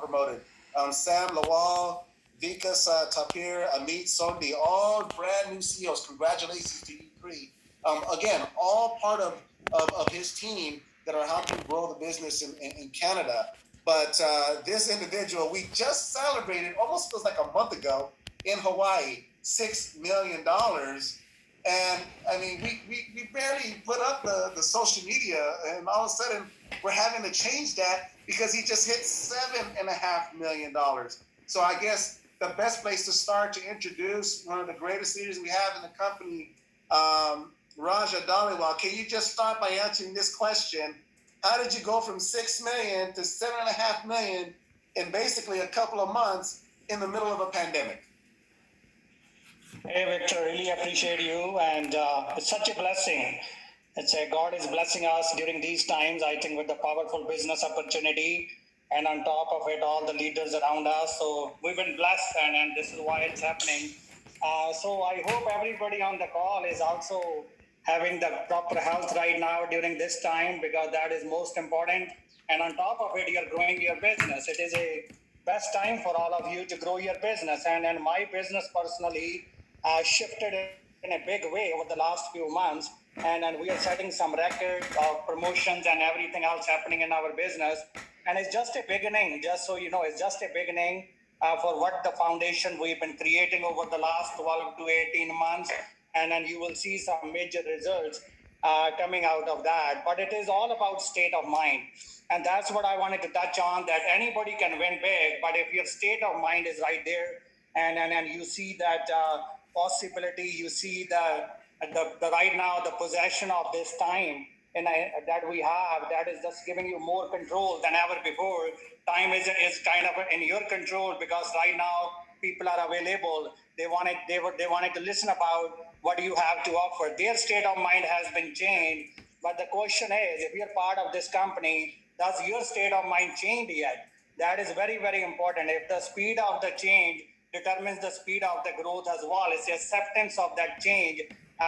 promoted. Sam Lawal, Vikas Tapir, Amit Sondi, all brand new CEOs. Congratulations to you three. Again, all part of his team that are helping grow the business in Canada. But this individual, we just celebrated, almost feels like a month ago in Hawaii, $6 million. And I mean, we barely put up the social media, and all of a sudden we're having to change that because he just hit $7.5 million. So I guess the best place to start to introduce one of the greatest leaders we have in the company, Raja Dhaliwal. Can you just start by answering this question? How did you go from 6 million to 7.5 million in basically a couple of months in the middle of a pandemic? Hey, Victor, really appreciate you. And it's such a blessing. It's a God is blessing us during these times, I think, with the powerful business opportunity. And on top of it, all the leaders around us. So we've been blessed, and this is why it's happening. So I hope everybody on the call is also having the proper health right now during this time, because that is most important. And on top of it, you're growing your business. It is a best time for all of you to grow your business. And my business personally shifted in a big way over the last few months. And we are setting some record of promotions and everything else happening in our business. And it's just a beginning, just so you know, it's just a beginning for what the foundation we've been creating over the last 12 to 18 months. And then you will see some major results coming out of that. But it is all about state of mind. And that's what I wanted to touch on, that anybody can win big, but if your state of mind is right there, and you see that possibility, you see the right now, the possession of this time that we have, that is just giving you more control than ever before. Time is kind of in your control, because right now people are available. They wanted to listen about what you have to offer. Their state of mind has been changed. But the question is, if you're part of this company, does your state of mind change yet? That is very, very important. If the speed of the change determines the speed of the growth as well, it's the acceptance of that change,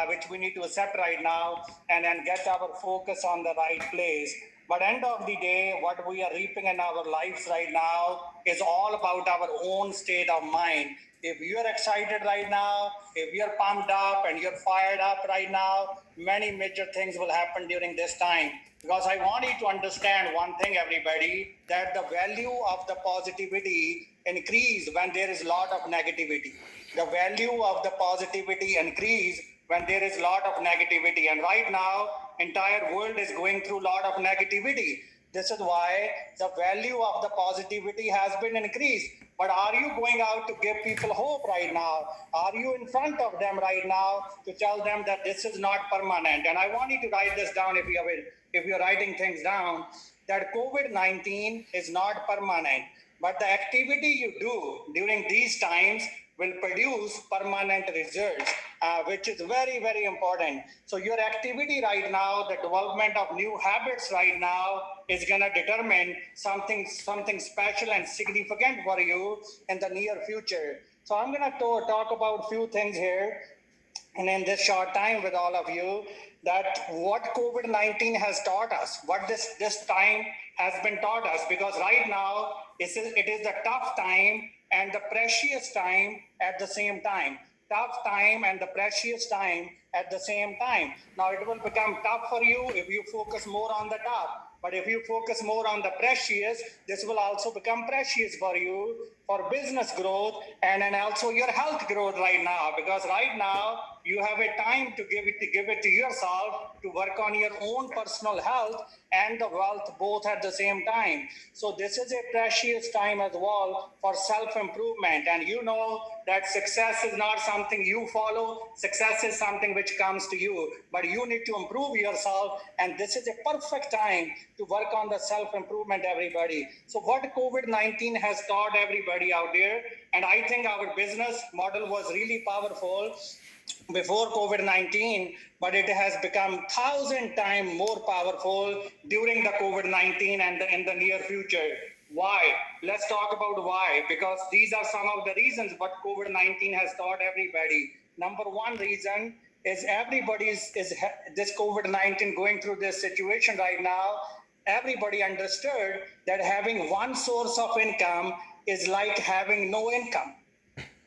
which we need to accept right now, and then get our focus on the right place. But end of the day, what we are reaping in our lives right now is all about our own state of mind. If you're excited right now, if you're pumped up and you're fired up right now, many major things will happen during this time. Because I want you to understand one thing, everybody, that the value of the positivity increase when there is a lot of negativity. The value of the positivity increase when there is a lot of negativity. And right now, entire world is going through a lot of negativity. This is why the value of the positivity has been increased. But are you going out to give people hope right now? Are you in front of them right now to tell them that this is not permanent? And I want you to write this down, if you're writing things down, that COVID-19 is not permanent. But the activity you do during these times will produce permanent results, which is very, very important. So your activity right now, the development of new habits right now, is going to determine something special and significant for you in the near future. So I'm going to talk about a few things here, and in this short time with all of you, that what COVID-19 has taught us, what this time has been taught us, because right now it is a tough time and the precious time at the same time. Tough time and the precious time at the same time. Now it will become tough for you if you focus more on the tough. But if you focus more on the precious, this will also become precious for you for business growth, and also your health growth right now. Because right now you have a time to give it to yourself, to work on your own personal health and the wealth both at the same time. So this is a precious time as well for self-improvement. And you know that success is not something you follow. Success is something which comes to you. But you need to improve yourself. And this is a perfect time to work on the self-improvement, everybody. So what COVID-19 has taught everybody out there, and I think our business model was really powerful before COVID-19, but it has become 1,000 times more powerful during the COVID-19 and in the near future. Why? Let's talk about why, because these are some of the reasons what COVID-19 has taught everybody. Number one reason is everybody is this COVID-19 going through this situation right now. everybody understood that having one source of income is like having no income.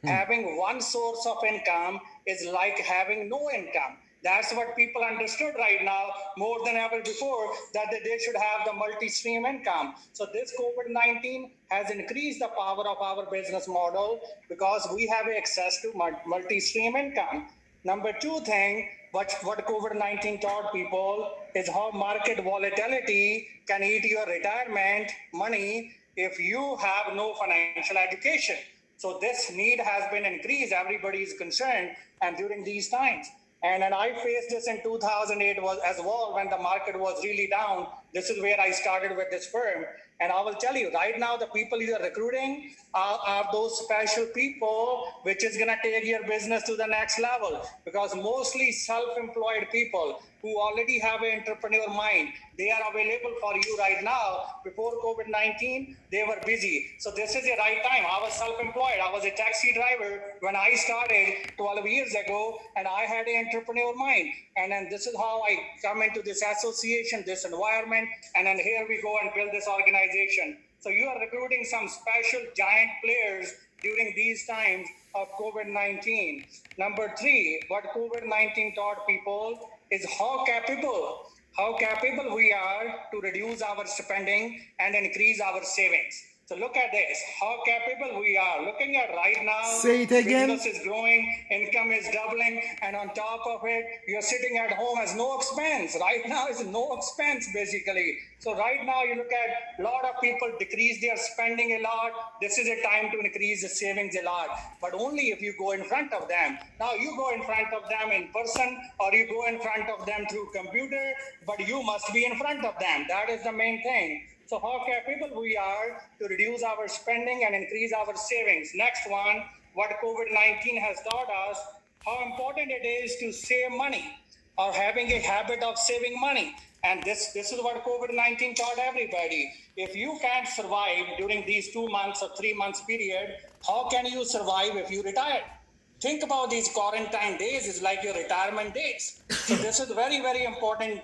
Having one source of income is like having no income. That's what people understood right now more than ever before, that they should have the multi-stream income. So this COVID-19 has increased the power of our business model because we have access to multi-stream income. Number two thing, what COVID-19 taught people is how market volatility can eat your retirement money if you have no financial education. So this need has been increased. Everybody is concerned, and during these times. And I faced this in 2008 was as well when the market was really down. This is where I started with this firm. And I will tell you right now, the people you are recruiting are those special people, which is going to take your business to the next level, because mostly self-employed people who already have an entrepreneur mind, they are available for you right now. Before COVID-19, they were busy. So this is the right time. I was self-employed. I was a taxi driver when I started 12 years ago, and I had an entrepreneur mind. And then this is how I come into this association, this environment, and then here we go and build this organization. So you are recruiting some special giant players during these times of COVID-19. Number three, what COVID-19 taught people is how capable we are to reduce our spending and increase our savings. So look at this, how capable we are. Looking at right now, Say it again. business is growing, income is doubling, and on top of it, you're sitting at home as no expense. Right now is no expense basically. So right now you look at a lot of people decrease their spending a lot. This is a time to increase the savings a lot, but only if you go in front of them. Now you go in front of them in person, or you go in front of them through computer, but you must be in front of them. That is the main thing. So how capable we are to reduce our spending and increase our savings. Next one, what COVID-19 has taught us, how important it is to save money or having a habit of saving money. And this is what COVID-19 taught everybody. If you can't survive during these 2 months or 3 months period, how can you survive if you retire? Think about these quarantine days is like your retirement days. So this is very, very important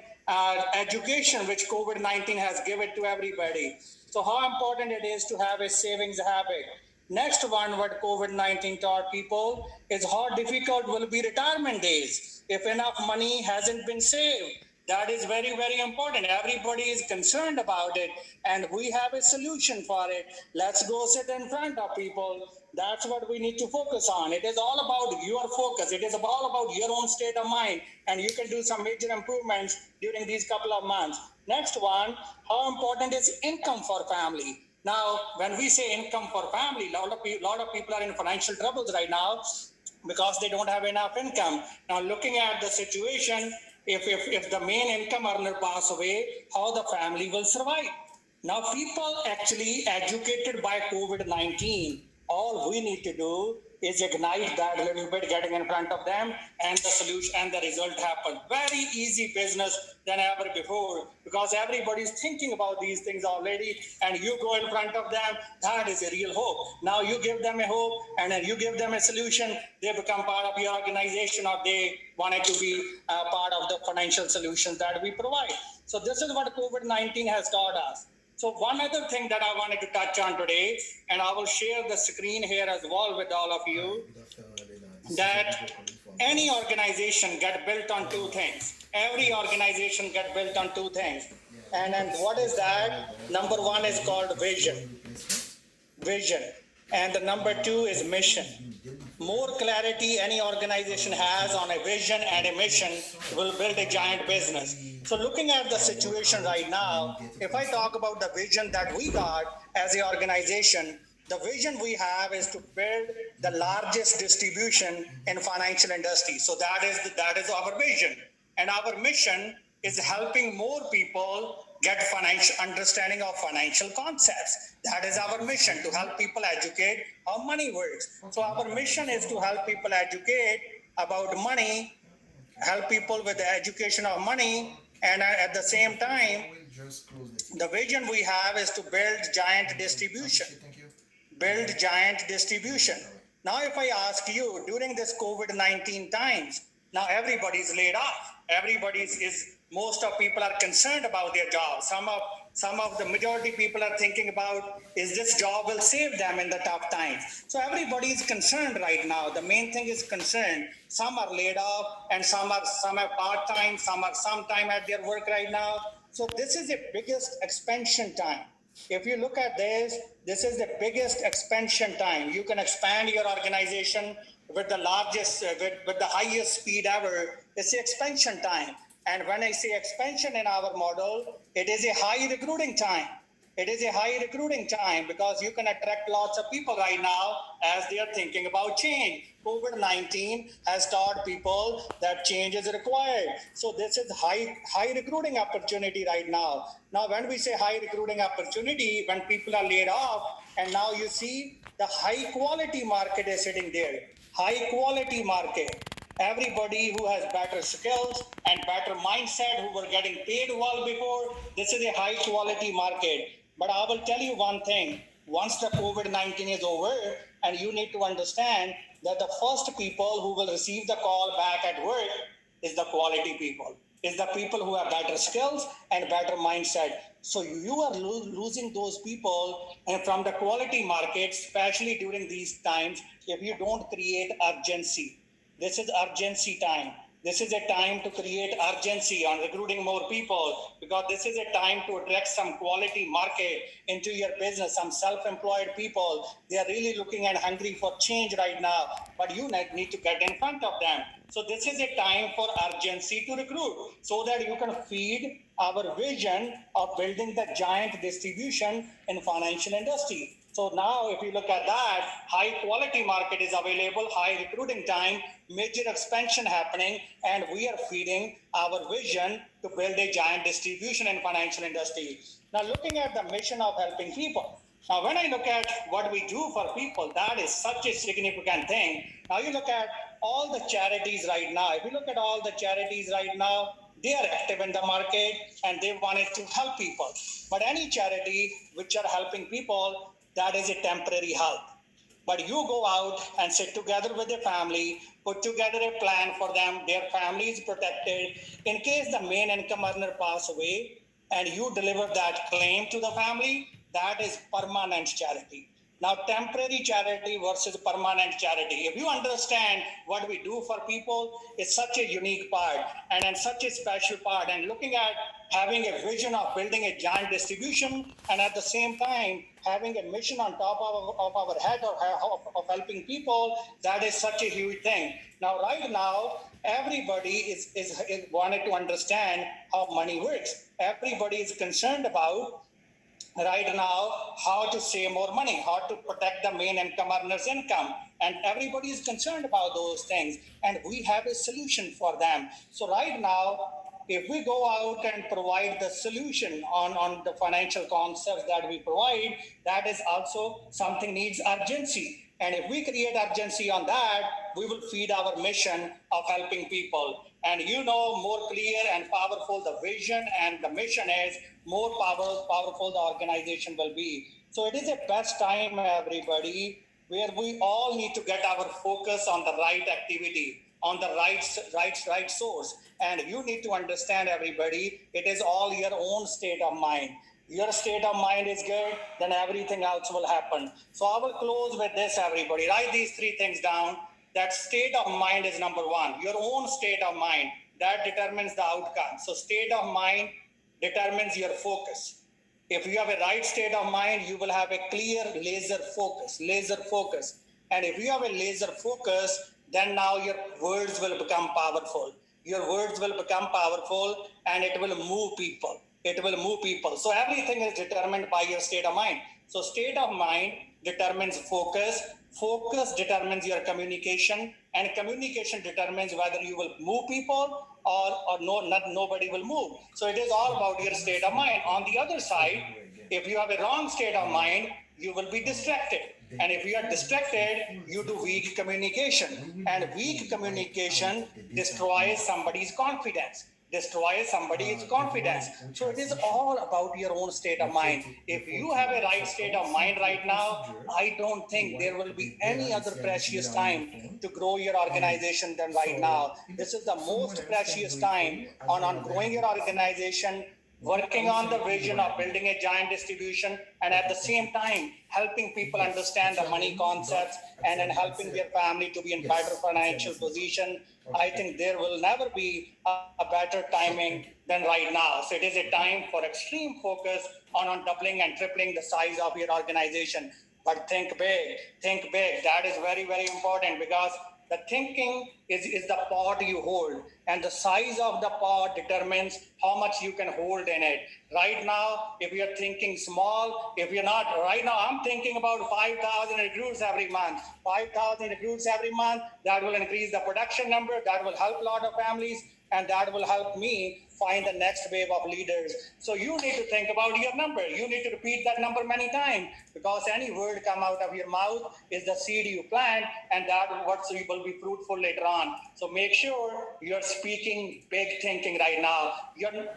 education which COVID-19 has given to everybody. So how important it is to have a savings habit. Next one, what COVID-19 taught people is how difficult will be retirement days if enough money hasn't been saved. That is very, very important. Everybody is concerned about it, and we have a solution for it. Let's go sit in front of people. That's what we need to focus on. It is all about your focus. It is all about your own state of mind, and you can do some major improvements during these couple of months. Next one, how important is income for family? Now, when we say income for family, a lot of people are in financial troubles right now because they don't have enough income. Now, looking at the situation, if the main income earner pass away, how the family will survive? Now, people actually educated by COVID-19, all we need to do is ignite that a little bit, getting in front of them, and the solution and the result happens. Very easy business than ever before, because everybody's thinking about these things already, and you go in front of them, that is a real hope. Now you give them a hope, and then you give them a solution, they become part of your organization, or they wanted to be part of the financial solutions that we provide. So this is what COVID-19 has taught us. So one other thing that I wanted to touch on today, and I will share the screen here as well with all of you, that any organization get built on two things. Every organization get built on two things. And what is that? Number one is called vision. Vision. And the number two is mission. More clarity any organization has on a vision and a mission will build a giant business. So looking at the situation right now, if I talk about the vision that we got as an organization, the vision we have is to build the largest distribution in financial industry. So that is our vision. And our mission is helping more people get financial understanding of financial concepts. That is our mission, to help people educate how money works. So our mission is to help people educate about money, help people with the education of money, and at the same time, the vision we have is to build giant distribution. Build giant distribution. Now, if I ask you, during this COVID-19 times, now everybody's laid off. Most of people are concerned about their jobs. Some of the majority people are thinking about, is this job will save them in the tough times? So everybody is concerned right now. The main thing is concerned. Some are laid off and some are part-time, some are sometime at their work right now. So this is the biggest expansion time. If you look at this is the biggest expansion time. You can expand your organization with the largest, with the highest speed ever. It's the expansion time. And when I say expansion in our model, it is a high recruiting time. It is a high recruiting time because you can attract lots of people right now as they are thinking about change. COVID-19 has taught people that change is required. So this is high recruiting opportunity right now. Now, when we say high recruiting opportunity, when people are laid off, and now you see the high quality market is sitting there. High quality market. Everybody who has better skills and better mindset, who were getting paid well before, this is a high quality market. But I will tell you one thing, once the COVID-19 is over, and you need to understand that the first people who will receive the call back at work is the quality people, is the people who have better skills and better mindset. So you are losing those people, and from the quality market, especially during these times, if you don't create urgency. This is urgency time. This is a time to create urgency on recruiting more people, because this is a time to attract some quality market into your business, some self-employed people. They are really looking and hungry for change right now, but you need to get in front of them. So this is a time for urgency to recruit so that you can feed our vision of building the giant distribution in financial industry. So now if you look at that, high quality market is available, high recruiting time, major expansion happening, and we are feeding our vision to build a giant distribution in financial industry. Now looking at the mission of helping people. Now when I look at what we do for people, that is such a significant thing. Now you look at all the charities right now. If you look at all the charities right now, they are active in the market and they wanted to help people. But any charity which are helping people, that is a temporary help. But you go out and sit together with the family, put together a plan for them, their family is protected. In case the main income earner pass away and you deliver that claim to the family, that is permanent charity. Now, temporary charity versus permanent charity. If you understand what we do for people, it's such a unique part and such a special part. And looking at having a vision of building a giant distribution and at the same time having a mission on top of our head of helping people, that is such a huge thing. Now, right now, everybody is wanted to understand how money works. Everybody is concerned about right now how to save more money, how to protect the main income earners' income. And everybody is concerned about those things. And we have a solution for them. So right now, if we go out and provide the solution on the financial concepts that we provide, that is also something needs urgency. And if we create urgency on that, we will feed our mission of helping people. And you know, more clear and powerful the vision and the mission is, more powerful the organization will be. So it is a best time, everybody, where we all need to get our focus on the right activity, on the right source. And you need to understand, everybody, it is all your own state of mind. Your state of mind is good, then everything else will happen. So I will close with this, everybody. Write these three things down. That state of mind is number one. Your own state of mind, that determines the outcome. So state of mind determines your focus. If you have a right state of mind, you will have a clear laser focus. And if you have a laser focus, then now your words will become powerful. Your words will become powerful and it will move people. So everything is determined by your state of mind. So state of mind determines focus. Focus determines your communication, and communication determines whether you will move people or nobody will move. So it is all about your state of mind. On the other side, if you have a wrong state of mind, you will be distracted. And if you are distracted, you do weak communication. And weak communication destroys somebody's confidence. So it is all about your own state of mind. If you have a right state of mind right now, I don't think there will be any other precious time to grow your organization than right now. This is the most precious time on growing your organization, working on the vision of building a giant distribution, and at the same time helping people understand the money concepts and then helping their family to be in better financial position. I think there will never be a better timing than right now. So it is a time for extreme focus on doubling and tripling the size of your organization. But think big, think big. That is very, very important, because the thinking is the pot you hold, and the size of the pot determines how much you can hold in it. Right now, if you're thinking small, if you're not, right now, I'm thinking about 5,000 recruits every month. 5,000 recruits every month, that will increase the production number, that will help a lot of families, and that will help me find the next wave of leaders. So you need to think about your number. You need to repeat that number many times, because any word come out of your mouth is the seed you plant, and that what will be fruitful later on. So make sure you're speaking big thinking right now.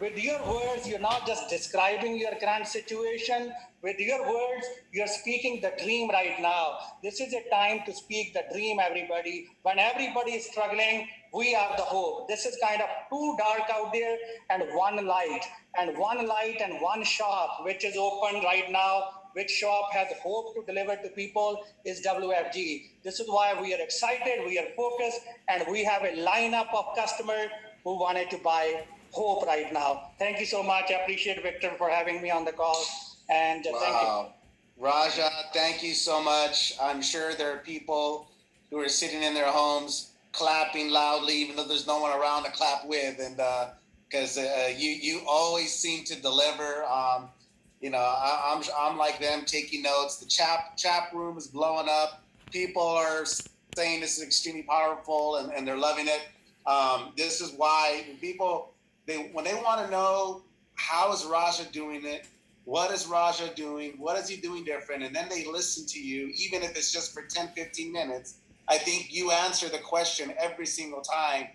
With your words, you're not just describing your current situation. With your words, you're speaking the dream right now. This is a time to speak the dream, everybody. When everybody is struggling, we are the hope. This is kind of too dark out there, and one light, and one shop which is open right now, which shop has hope to deliver to people, is WFG. This is why we are excited, we are focused, and we have a lineup of customers who wanted to buy hope right now. Thank you so much. I appreciate Victor for having me on the call. And thank you. Wow. Raja, thank you so much. I'm sure there are people who are sitting in their homes clapping loudly, even though there's no one around to clap with. And because you always seem to deliver. I'm like them, taking notes. The chat room is blowing up. People are saying this is extremely powerful, and they're loving it. This is why people, when they want to know how is Raja doing it, what is Raja doing, what is he doing different, and then they listen to you, even if it's just for 10, 15 minutes. I think you answer the question every single time